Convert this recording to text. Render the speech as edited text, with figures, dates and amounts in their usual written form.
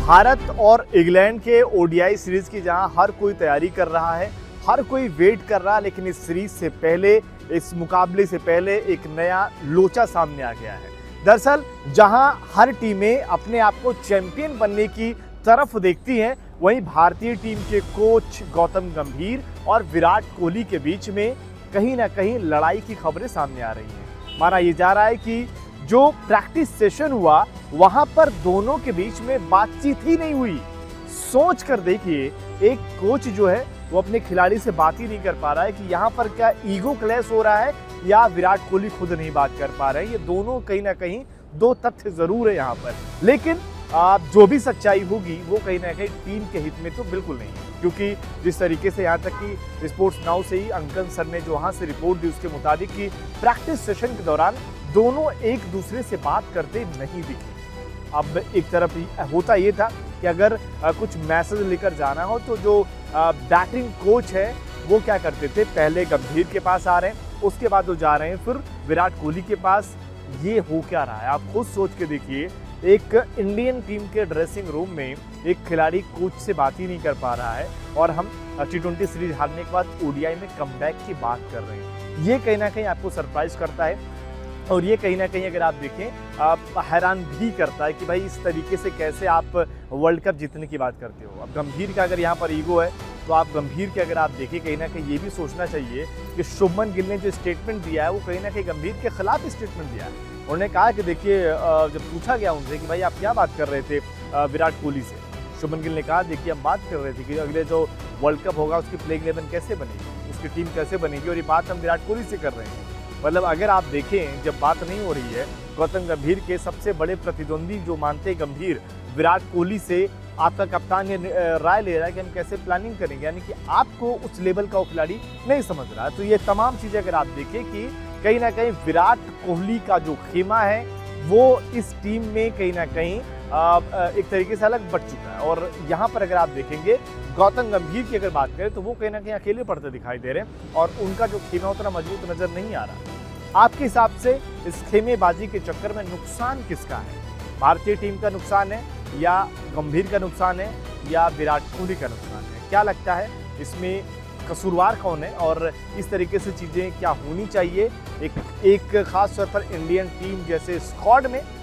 भारत और इंग्लैंड के ODI series की जहां हर कोई तैयारी कर रहा है, हर कोई वेट कर रहा है, लेकिन इस सीरीज से पहले, इस मुकाबले से पहले एक नया लोचा सामने आ गया है। दरअसल जहां हर टीमें अपने आप को चैंपियन बनने की तरफ देखती हैं, वहीं भारतीय टीम के कोच गौतम गंभीर और विराट कोहली के बीच में कहीं ना कहीं लड़ाई की खबरें सामने आ रही हैं। माना यह जा रहा है कि जो प्रैक्टिस सेशन हुआ वहां पर दोनों के बीच में बातचीत ही नहीं हुई। सोच कर देखिए, एक कोच जो है वो अपने खिलाड़ी से बात ही नहीं कर पा रहा है कि यहाँ पर क्या ईगो क्लैश हो रहा है या विराट कोहली खुद नहीं बात कर पा रहे हैं। ये दोनों कहीं ना कहीं दो तथ्य जरूर है यहाँ पर, लेकिन जो भी सच्चाई होगी वो कहीं ना कहीं टीम के हित में तो बिल्कुल नहीं है, क्योंकि जिस तरीके से यहाँ तक कि स्पोर्ट्स नाउ से ही अंकन सर ने जो वहाँ से रिपोर्ट दी उसके मुताबिक कि प्रैक्टिस सेशन के दौरान दोनों एक दूसरे से बात करते नहीं दिखे। अब एक तरफ होता ये था कि अगर कुछ मैसेज लेकर जाना हो तो जो बैटिंग कोच है वो क्या करते थे, पहले गंभीर के पास आ रहे हैं, उसके बाद वो जा रहे हैं फिर विराट कोहली के पास। ये हो क्या रहा है, आप खुद सोच के देखिए। एक इंडियन टीम के ड्रेसिंग रूम में एक खिलाड़ी कोच से बात ही नहीं कर पा रहा है और हम T20 सीरीज हारने के बाद ओडीआई में कमबैक की बात कर रहे हैं। ये कहीं ना कहीं आपको सरप्राइज करता है और ये कहीं ना कहीं अगर आप देखें हैरान भी करता है कि भाई इस तरीके से कैसे आप वर्ल्ड कप जीतने की बात करते हो। अब गंभीर का अगर यहाँ पर ईगो है तो आप गंभीर के अगर आप देखिए, कहीं ना कहीं ये भी सोचना चाहिए कि शुभमन गिल ने जो स्टेटमेंट दिया है वो कहीं ना कहीं गंभीर के खिलाफ स्टेटमेंट दिया है। उन्होंने कहा कि देखिए, जब पूछा गया उनसे कि भाई आप क्या बात कर रहे थे विराट कोहली से, शुभमन गिल ने कहा देखिए हम बात कर रहे थे कि अगले जो वर्ल्ड कप होगा उसकी प्लेइंग 11 कैसे बनेगी, उसकी टीम कैसे बनेगी, और ये बात हम विराट कोहली से कर रहे हैं। मतलब अगर आप देखें, जब बात नहीं हो रही है, गौतम गंभीर के सबसे बड़े प्रतिद्वंदी जो मानते गंभीर विराट कोहली से आपका कप्तान ये राय ले रहा है कि हम कैसे प्लानिंग करेंगे, यानी कि आपको उस लेवल का वो खिलाड़ी नहीं समझ रहा है। तो ये तमाम चीज़ें अगर आप देखें कि कहीं ना कहीं विराट कोहली का जो खेमा है वो इस टीम में कहीं ना कहीं एक तरीके से अलग बढ़ चुका है। और यहाँ पर अगर आप देखेंगे गौतम गंभीर की अगर बात करें तो वो कहीं ना कहीं अकेले पड़ते दिखाई दे रहे हैं और उनका जो खेमा उतना मजबूत नजर नहीं आ रहा। आपके हिसाब से इस खेमेबाजी के चक्कर में नुकसान किसका है? भारतीय टीम का नुकसान है या गंभीर का नुकसान है या विराट कोहली का नुकसान है? क्या लगता है इसमें कसूरवार कौन है और इस तरीके से चीज़ें क्या होनी चाहिए एक खास तौर पर इंडियन टीम जैसे स्क्वाड में